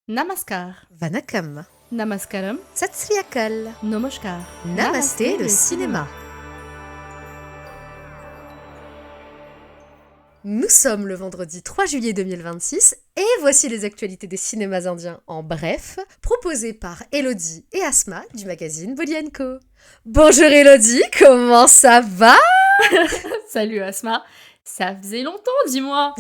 Namaskar, Vanakkam, Namaskaram, Sat Sri Akal, Namaskar. Namasté le cinéma. Nous sommes le vendredi 3 juillet 2026 et voici les actualités des cinémas indiens en bref, proposées par Elodie et Asma du magazine Body & Co. Bonjour Elodie, comment ça va? Salut Asma, ça faisait longtemps, dis-moi.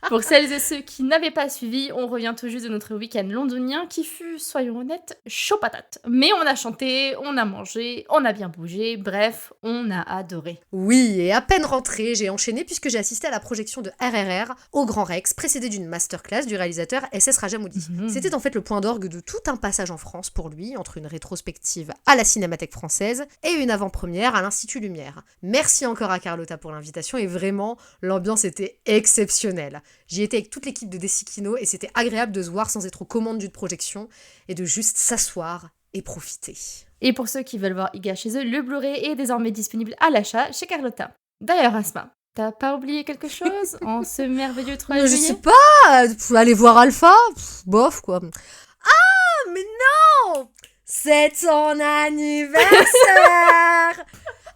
Pour celles et ceux qui n'avaient pas suivi, on revient tout juste de notre week-end londonien qui fut, soyons honnêtes, chaud patate. Mais on a chanté, on a mangé, on a bien bougé, bref, on a adoré. Oui, et à peine rentrée, j'ai enchaîné puisque j'ai assisté à la projection de RRR au Grand Rex, précédée d'une masterclass du réalisateur S.S. Rajamouli. C'était en fait le point d'orgue de tout un passage en France pour lui, entre une rétrospective à la Cinémathèque française et une avant-première à l'Institut Lumière. Merci encore à Carlotta pour l'invitation et vraiment, l'ambiance était exceptionnelle. J'y étais avec toute l'équipe de Desikino et c'était agréable de se voir sans être aux commandes d'une projection et de juste s'asseoir et profiter. Et pour ceux qui veulent voir Iga chez eux, le Blu-ray est désormais disponible à l'achat chez Carlotta. D'ailleurs Asma, t'as pas oublié quelque chose en ce merveilleux 3 Je juillet? sais pas, aller voir Alpha, bof quoi. Ah, mais non! C'est ton anniversaire!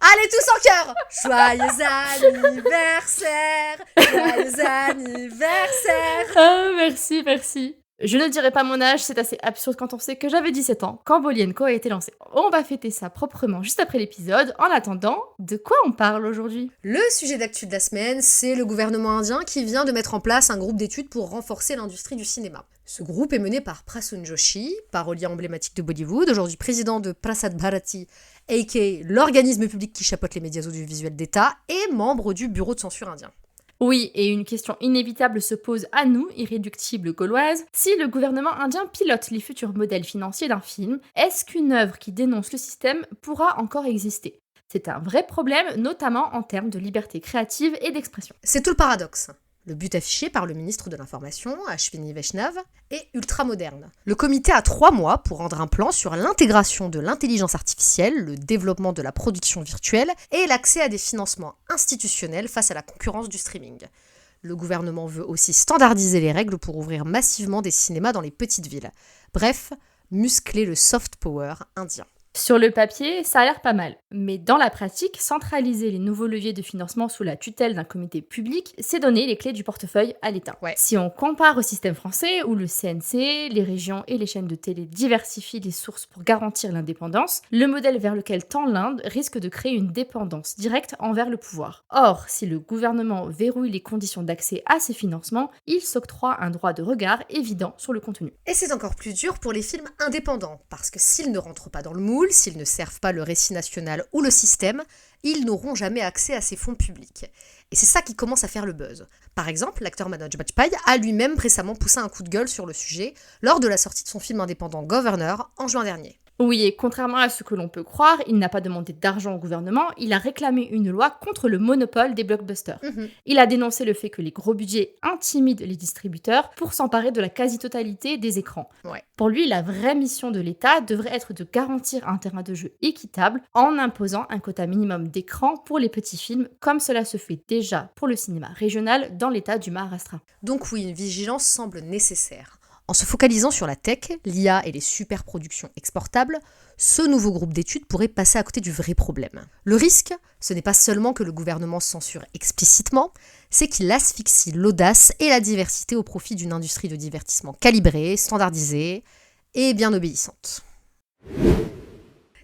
Allez, tous en chœur! Joyeux anniversaire! Joyeux anniversaire! Ah, merci. Je ne dirai pas mon âge, c'est assez absurde quand on sait que j'avais 17 ans quand Body & Co a été lancé. On va fêter ça proprement juste après l'épisode. En attendant, de quoi on parle aujourd'hui? Le sujet d'actu de la semaine, c'est le gouvernement indien qui vient de mettre en place un groupe d'études pour renforcer l'industrie du cinéma. Ce groupe est mené par Prasoon Joshi, parolier emblématique de Bollywood, aujourd'hui président de Prasar Bharati, a.k.a. l'organisme public qui chapeaute les médias audiovisuels d'État, et membre du bureau de censure indien. Oui, et une question inévitable se pose à nous, irréductibles gauloises. Si le gouvernement indien pilote les futurs modèles financiers d'un film, est-ce qu'une œuvre qui dénonce le système pourra encore exister? C'est un vrai problème, notamment en termes de liberté créative et d'expression. C'est tout le paradoxe. Le but affiché par le ministre de l'Information, Ashwini Vaishnav, est ultra moderne. Le comité a 3 mois pour rendre un plan sur l'intégration de l'intelligence artificielle, le développement de la production virtuelle et l'accès à des financements institutionnels face à la concurrence du streaming. Le gouvernement veut aussi standardiser les règles pour ouvrir massivement des cinémas dans les petites villes. Bref, muscler le soft power indien. Sur le papier, ça a l'air pas mal. Mais dans la pratique, centraliser les nouveaux leviers de financement sous la tutelle d'un comité public, c'est donner les clés du portefeuille à l'État. Ouais. Si on compare au système français, où le CNC, les régions et les chaînes de télé diversifient les sources pour garantir l'indépendance, le modèle vers lequel tend l'Inde risque de créer une dépendance directe envers le pouvoir. Or, si le gouvernement verrouille les conditions d'accès à ces financements, il s'octroie un droit de regard évident sur le contenu. Et c'est encore plus dur pour les films indépendants, parce que s'ils ne rentrent pas dans le moule, s'ils ne servent pas le récit national ou le système, ils n'auront jamais accès à ces fonds publics. Et c'est ça qui commence à faire le buzz. Par exemple, l'acteur Manoj Bajpayee a lui-même récemment poussé un coup de gueule sur le sujet lors de la sortie de son film indépendant Governor en juin dernier. Oui, et contrairement à ce que l'on peut croire, il n'a pas demandé d'argent au gouvernement, il a réclamé une loi contre le monopole des blockbusters. Il a dénoncé le fait que les gros budgets intimident les distributeurs pour s'emparer de la quasi-totalité des écrans. Ouais. Pour lui, la vraie mission de l'État devrait être de garantir un terrain de jeu équitable en imposant un quota minimum d'écrans pour les petits films, comme cela se fait déjà pour le cinéma régional dans l'État du Maharashtra. Donc oui, une vigilance semble nécessaire. En se focalisant sur la tech, l'IA et les superproductions exportables, ce nouveau groupe d'études pourrait passer à côté du vrai problème. Le risque, ce n'est pas seulement que le gouvernement censure explicitement, c'est qu'il asphyxie l'audace et la diversité au profit d'une industrie de divertissement calibrée, standardisée et bien obéissante.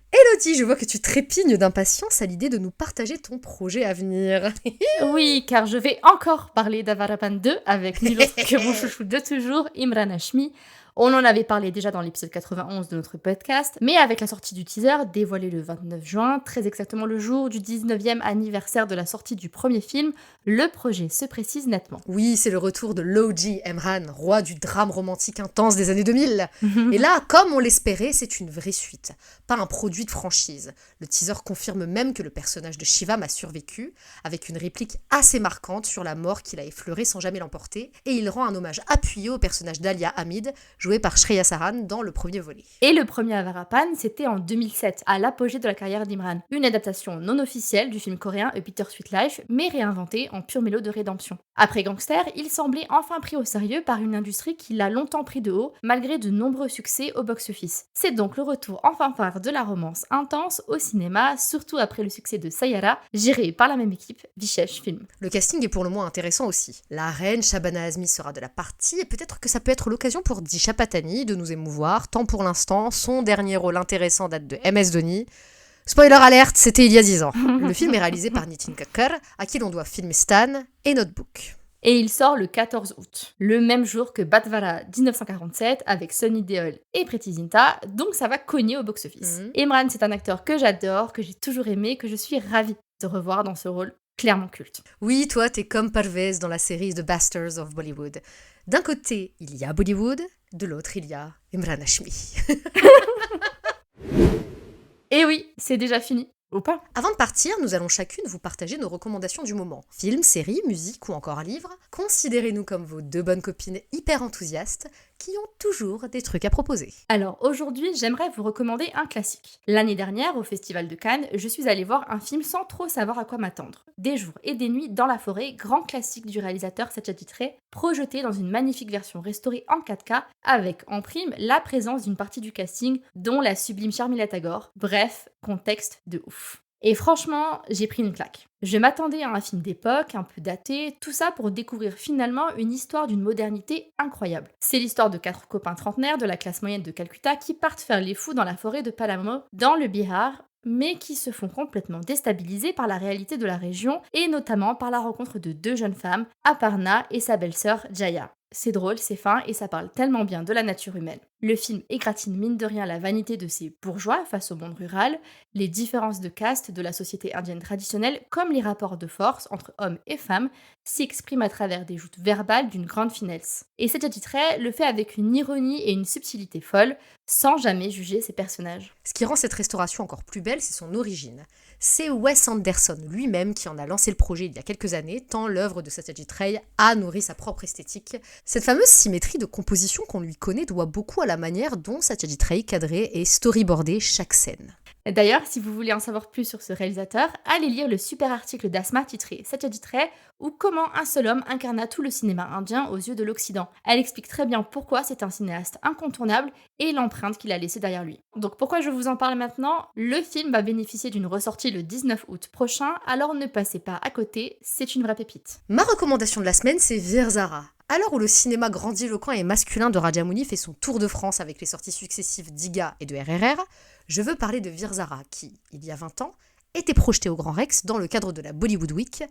Elodie, je vois que tu trépignes d'impatience à l'idée de nous partager ton projet à venir. Oui, car je vais encore parler d'Avarapan 2 avec nul autre que mon chouchou de toujours, Imran Hashmi. On en avait parlé déjà dans l'épisode 91 de notre podcast, mais avec la sortie du teaser, dévoilé le 29 juin, très exactement le jour du 19e anniversaire de la sortie du premier film, le projet se précise nettement. Oui, c'est le retour de Loji Emran, roi du drame romantique intense des années 2000. Et là, comme on l'espérait, c'est une vraie suite, pas un produit de franchise. Le teaser confirme même que le personnage de Shivam a survécu, avec une réplique assez marquante sur la mort qu'il a effleurée sans jamais l'emporter, et il rend un hommage appuyé au personnage d'Alia Hamid, jouée par Shreya Saran dans le premier volet. Et le premier Avarapan, c'était en 2007, à l'apogée de la carrière d'Imran. Une adaptation non officielle du film coréen A Bittersweet Life, mais réinventée en pur mélo de rédemption. Après Gangster, il semblait enfin pris au sérieux par une industrie qui l'a longtemps pris de haut, malgré de nombreux succès au box-office. C'est donc le retour en fanfare de la romance intense au cinéma, surtout après le succès de Sayara, géré par la même équipe, Vishesh Film. Le casting est pour le moins intéressant aussi. La reine Shabana Azmi sera de la partie et peut-être que ça peut être l'occasion pour Disha Patani de nous émouvoir, tant pour l'instant, son dernier rôle intéressant date de MS Dhoni. Spoiler alert, c'était il y a 10 ans. Le film est réalisé par Nitin Kakkar, à qui l'on doit Film Stan et Notebook. Et il sort le 14 août, le même jour que Batvara 1947 avec Sunny Deol et Preity Zinta, donc ça va cogner au box-office. Imran, c'est un acteur que j'adore, que j'ai toujours aimé, que je suis ravie de revoir dans ce rôle clairement culte. Oui, toi, t'es comme Parvez dans la série The Bastards of Bollywood. D'un côté, il y a Bollywood, de l'autre, il y a Imran Hashmi. Et oui, c'est déjà fini. Ou pas. Avant de partir, nous allons chacune vous partager nos recommandations du moment. Films, séries, musique ou encore livres. Considérez-nous comme vos deux bonnes copines hyper enthousiastes qui ont toujours des trucs à proposer. Alors aujourd'hui, j'aimerais vous recommander un classique. L'année dernière, au Festival de Cannes, je suis allée voir un film sans trop savoir à quoi m'attendre. Des jours et des nuits dans la forêt, grand classique du réalisateur Satyajit Ray, projeté dans une magnifique version restaurée en 4K, avec en prime la présence d'une partie du casting, dont la sublime Sharmila Tagore. Bref, contexte de ouf. Et franchement, j'ai pris une claque. Je m'attendais à un film d'époque, un peu daté, tout ça pour découvrir finalement une histoire d'une modernité incroyable. C'est l'histoire de 4 copains trentenaires de la classe moyenne de Calcutta qui partent faire les fous dans la forêt de Palamo, dans le Bihar, mais qui se font complètement déstabiliser par la réalité de la région et notamment par la rencontre de 2 jeunes femmes, Aparna et sa belle-sœur Jaya. C'est drôle, c'est fin et ça parle tellement bien de la nature humaine. Le film égratigne mine de rien la vanité de ces bourgeois face au monde rural, les différences de caste de la société indienne traditionnelle comme les rapports de force entre hommes et femmes s'y expriment à travers des joutes verbales d'une grande finesse. Et Satyajit Ray le fait avec une ironie et une subtilité folle, sans jamais juger ses personnages. Ce qui rend cette restauration encore plus belle, c'est son origine. C'est Wes Anderson lui-même qui en a lancé le projet il y a quelques années, tant l'œuvre de Satyajit Ray a nourri sa propre esthétique. Cette fameuse symétrie de composition qu'on lui connaît doit beaucoup à la manière dont Satyajit Ray cadrait et storyboardait chaque scène. D'ailleurs, si vous voulez en savoir plus sur ce réalisateur, allez lire le super article d'Asma titré Satyajit Ray ou comment un seul homme incarna tout le cinéma indien aux yeux de l'Occident. Elle explique très bien pourquoi c'est un cinéaste incontournable et l'empreinte qu'il a laissée derrière lui. Donc pourquoi je vous en parle maintenant ? Le film va bénéficier d'une ressortie le 19 août prochain, alors ne passez pas à côté, c'est une vraie pépite. Ma recommandation de la semaine, c'est Veer Zara. À l'heure où le cinéma grandiloquent et masculin de Rajamouli fait son tour de France avec les sorties successives d'IGA et de RRR, je veux parler de Veer Zara qui, il y a 20 ans, était projeté au Grand Rex dans le cadre de la Bollywood Week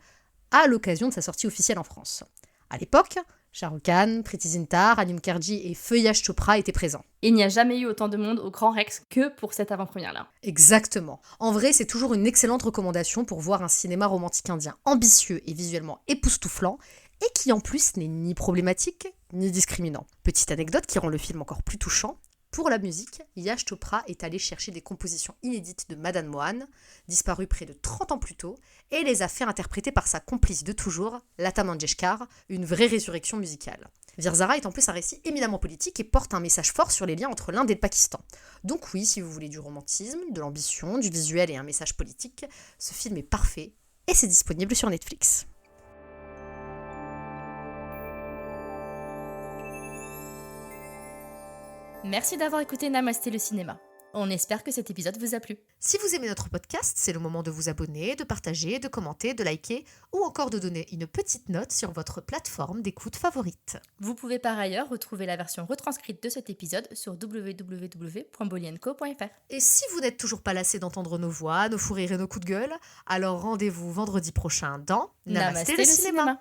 à l'occasion de sa sortie officielle en France. À l'époque, Shah Rukh Khan, Preity Zinta, Rani Mukherjee et Feuillage Chopra étaient présents. Il n'y a jamais eu autant de monde au Grand Rex que pour cette avant-première-là. Exactement. En vrai, c'est toujours une excellente recommandation pour voir un cinéma romantique indien ambitieux et visuellement époustouflant, et qui en plus n'est ni problématique ni discriminant. Petite anecdote qui rend le film encore plus touchant, pour la musique, Yash Chopra est allé chercher des compositions inédites de Madan Mohan, disparu près de 30 ans plus tôt, et les a fait interpréter par sa complice de toujours, Lata Mangeshkar, une vraie résurrection musicale. Veer Zara est en plus un récit éminemment politique et porte un message fort sur les liens entre l'Inde et le Pakistan. Donc oui, si vous voulez du romantisme, de l'ambition, du visuel et un message politique, ce film est parfait, et c'est disponible sur Netflix. Merci d'avoir écouté Namasté le cinéma. On espère que cet épisode vous a plu. Si vous aimez notre podcast, c'est le moment de vous abonner, de partager, de commenter, de liker ou encore de donner une petite note sur votre plateforme d'écoute favorite. Vous pouvez par ailleurs retrouver la version retranscrite de cet épisode sur www.bolienco.fr. Et si vous n'êtes toujours pas lassé d'entendre nos voix, nos fous rires et nos coups de gueule, alors rendez-vous vendredi prochain dans Namasté le cinéma.